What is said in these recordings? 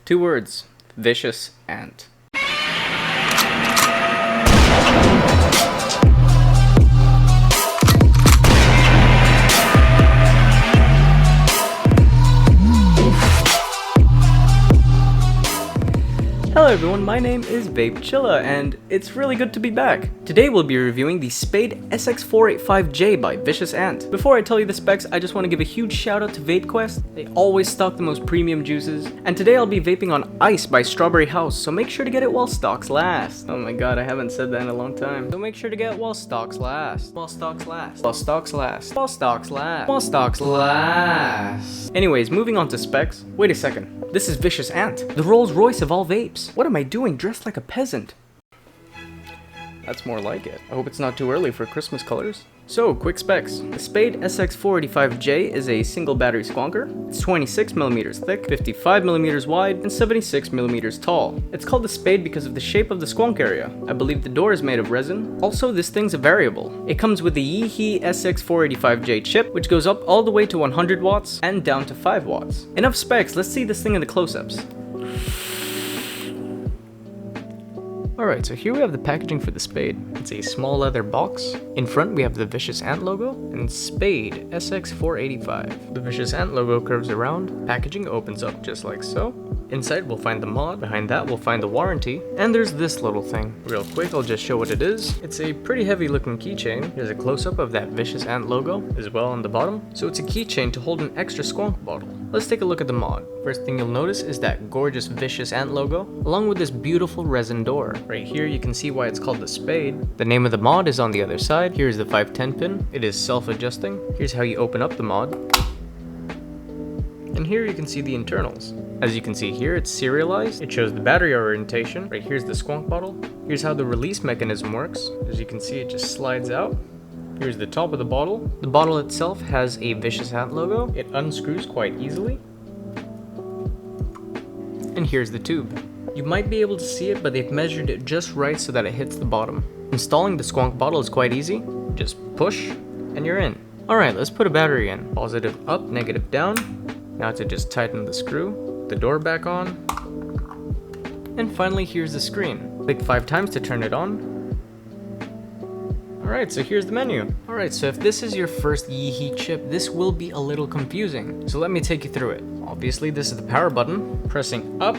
2 words, vicious ant. Hello everyone, my name is VapeChilla, and it's really good to be back. Today we'll be reviewing the Spade SX485J by Vicious Ant. Before I tell you the specs, I just want to give a huge shout out to VapeQuest. They always stock the most premium juices. And today I'll be vaping on Ice by Strawberry House, so make sure to get it while stocks last. Oh my god, I haven't said that in a long time. So make sure to get it while stocks last. While stocks last. While stocks last. While stocks last. While stocks last. Anyways, moving on to specs. Wait a second. This is Vicious Ant, the Rolls Royce of all vapes. What am I doing dressed like a peasant? That's more like it. I hope it's not too early for Christmas colors. So, quick specs. The Spade SX485J is a single battery squonker. It's 26mm thick, 55mm wide, and 76mm tall. It's called the Spade because of the shape of the squonk area. I believe the door is made of resin. Also, this thing's a variable. It comes with the Yeehee SX485J chip, which goes up all the way to 100 watts and down to 5 watts. Enough specs, let's see this thing in the close-ups. Alright, so here we have the packaging for the Spade. It's a small leather box. In front we have the Vicious Ant logo and Spade SX485. The Vicious Ant logo curves around, packaging opens up just like so. Inside we'll find the mod, behind that we'll find the warranty, and there's this little thing. Real quick, I'll just show what it is. It's a pretty heavy looking keychain. There's a close-up of that Vicious Ant logo as well on the bottom. So it's a keychain to hold an extra squonk bottle. Let's take a look at the mod. First thing you'll notice is that gorgeous Vicious Ant logo, along with this beautiful resin door. Right here you can see why it's called the Spade. The name of the mod is on the other side. Here's the 510 pin. It is self-adjusting. Here's how you open up the mod. And here you can see the internals. As you can see here, it's serialized. It shows the battery orientation. Right here's the squonk bottle. Here's how the release mechanism works. As you can see, it just slides out. Here's the top of the bottle. The bottle itself has a Vicious Ant logo. It unscrews quite easily. And here's the tube. You might be able to see it, but they've measured it just right so that it hits the bottom. Installing the squonk bottle is quite easy. Just push, and you're in. Alright, let's put a battery in. Positive up, negative down. Now to just tighten the screw, the door back on. And finally, here's the screen. Click 5 times to turn it on. Alright, so here's the menu. Alright, so if this is your first Yeehee chip, this will be a little confusing. So let me take you through it. Obviously, this is the power button. Pressing up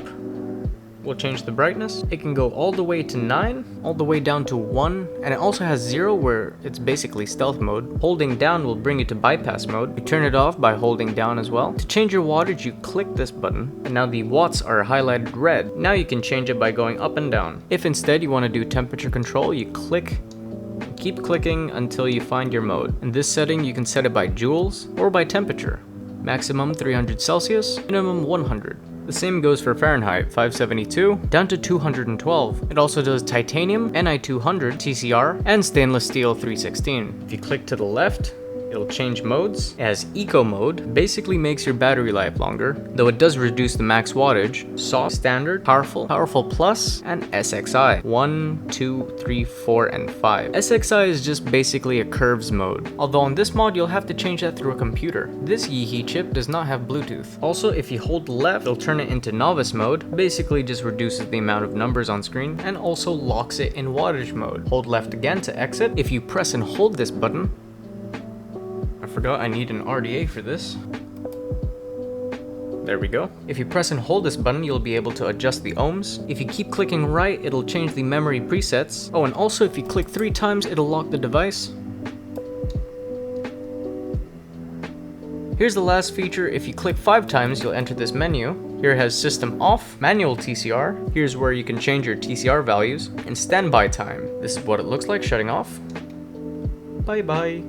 will change the brightness. It can go all the way to 9, all the way down to 1, and it also has 0 where it's basically stealth mode. Holding down will bring you to bypass mode. You turn it off by holding down as well. To change your wattage, you click this button, and now the watts are highlighted red. Now you can change it by going up and down. If instead you want to do temperature control, you click, keep clicking until you find your mode. In this setting, you can set it by joules or by temperature. Maximum 300 Celsius, minimum 100. The same goes for Fahrenheit, 572 down to 212. It also does titanium, Ni200, TCR, and stainless steel 316. If you click to the left, it'll change modes. It has Eco mode, basically makes your battery life longer, though it does reduce the max wattage. Soft, standard, powerful, powerful plus, and SXI. 1, 2, 3, 4, and 5. SXI is just basically a curves mode, although on this mod you'll have to change that through a computer. This Yeehee chip does not have Bluetooth. Also, if you hold left, it'll turn it into novice mode, basically just reduces the amount of numbers on screen, and also locks it in wattage mode. Hold left again to exit. If you press and hold this button, I forgot I need an RDA for this. There we go. If you press and hold this button, you'll be able to adjust the ohms. If you keep clicking right, it'll change the memory presets. Oh, and also if you click 3 times, it'll lock the device. Here's the last feature. If you click 5 times, you'll enter this menu. Here it has system off, manual TCR. Here's where you can change your TCR values, and standby time. This is what it looks like shutting off. Bye bye.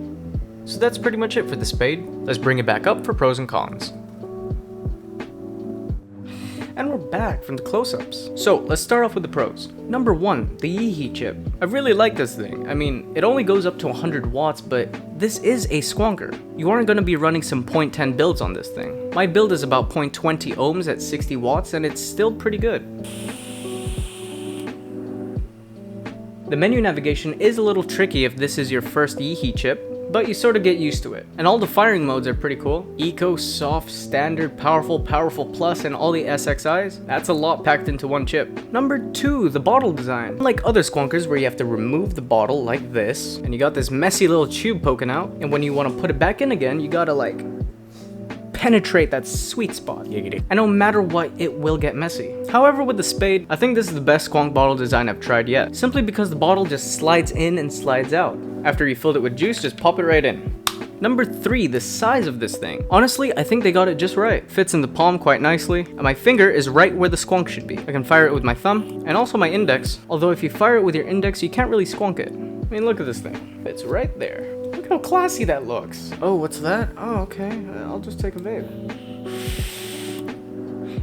So that's pretty much it for the Spade. Let's bring it back up for pros and cons. And we're back from the close-ups. So let's start off with the pros. Number 1, the Yeehee chip. I really like this thing. I mean, it only goes up to 100 watts, but this is a squonker. You aren't going to be running some 0.10 builds on this thing. My build is about 0.20 ohms at 60 watts, and it's still pretty good. The menu navigation is a little tricky if this is your first Yeehee chip. but you sort of get used to it. And all the firing modes are pretty cool. Eco, soft, standard, powerful, powerful plus, and all the SXIs. That's a lot packed into one chip. Number 2, the bottle design. Unlike other Squonkers where you have to remove the bottle like this, and you got this messy little tube poking out, and when you want to put it back in again, you gotta like penetrate that sweet spot. And no matter what, it will get messy. However, with the Spade, I think this is the best Squonk bottle design I've tried yet, simply because the bottle just slides in and slides out. After you filled it with juice, just pop it right in. Number 3, the size of this thing. Honestly, I think they got it just right. Fits in the palm quite nicely, and my finger is right where the Squonk should be. I can fire it with my thumb, and also my index, although if you fire it with your index, you can't really squonk it. I mean, look at this thing. It's right there. Look how classy that looks. Oh, what's that? Oh, okay. I'll just take a vape.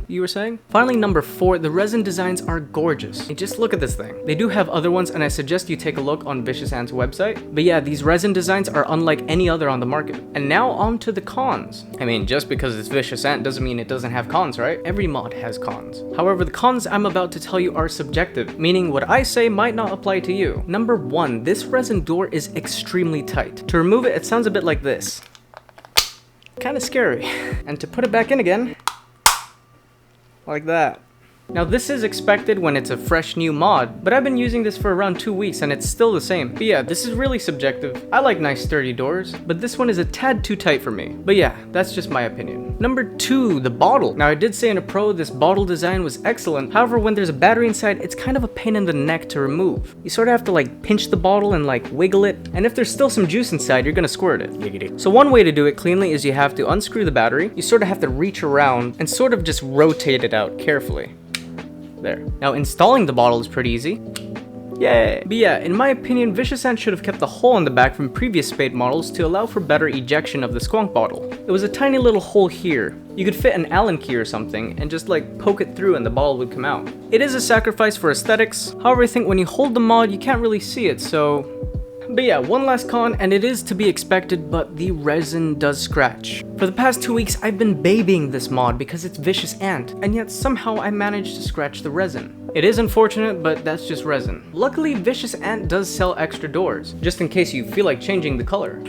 You were saying? Finally, number 4, the resin designs are gorgeous. And just look at this thing. They do have other ones, and I suggest you take a look on Vicious Ant's website. But yeah, these resin designs are unlike any other on the market. And now on to the cons. I mean, just because it's Vicious Ant doesn't mean it doesn't have cons, right? Every mod has cons. However, the cons I'm about to tell you are subjective, meaning what I say might not apply to you. Number 1, this resin door is extremely tight. To remove it, it sounds a bit like this. Kinda scary. And to put it back in again, like that. Now this is expected when it's a fresh new mod, but I've been using this for around 2 weeks and it's still the same. But yeah, this is really subjective. I like nice sturdy doors, but this one is a tad too tight for me. But yeah, that's just my opinion. Number 2, the bottle. Now I did say in a pro this bottle design was excellent. However, when there's a battery inside, it's kind of a pain in the neck to remove. You sort of have to like pinch the bottle and like wiggle it. And if there's still some juice inside, you're gonna squirt it. So one way to do it cleanly is you have to unscrew the battery. You sort of have to reach around and sort of just rotate it out carefully. There. Now installing the bottle is pretty easy. Yay! But yeah, in my opinion, Vicious Ant should have kept the hole in the back from previous Spade models to allow for better ejection of the Squonk bottle. It was a tiny little hole here. You could fit an Allen key or something and just like poke it through and the bottle would come out. It is a sacrifice for aesthetics. However, I think when you hold the mod, you can't really see it, so... But yeah, one last con, and it is to be expected, but the resin does scratch. For the past 2 weeks, I've been babying this mod because it's Vicious Ant, and yet somehow I managed to scratch the resin. It is unfortunate, but that's just resin. Luckily, Vicious Ant does sell extra doors, just in case you feel like changing the color.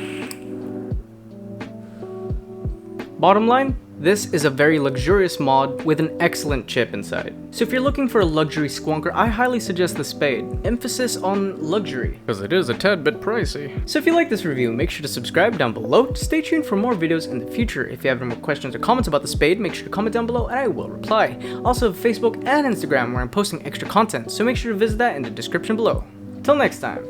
Bottom line, this is a very luxurious mod with an excellent chip inside. So if you're looking for a luxury Squonker, I highly suggest the Spade. Emphasis on luxury, because it is a tad bit pricey. So if you like this review, make sure to subscribe down below. Stay tuned for more videos in the future. If you have any more questions or comments about the Spade, make sure to comment down below and I will reply. Also have Facebook and Instagram where I'm posting extra content, so make sure to visit that in the description below. Till next time.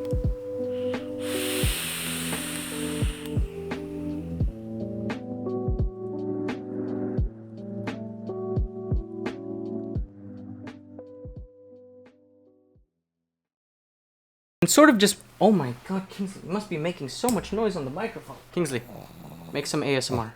And sort of just, oh my god, Kingsley, you must be making so much noise on the microphone. Kingsley, make some ASMR.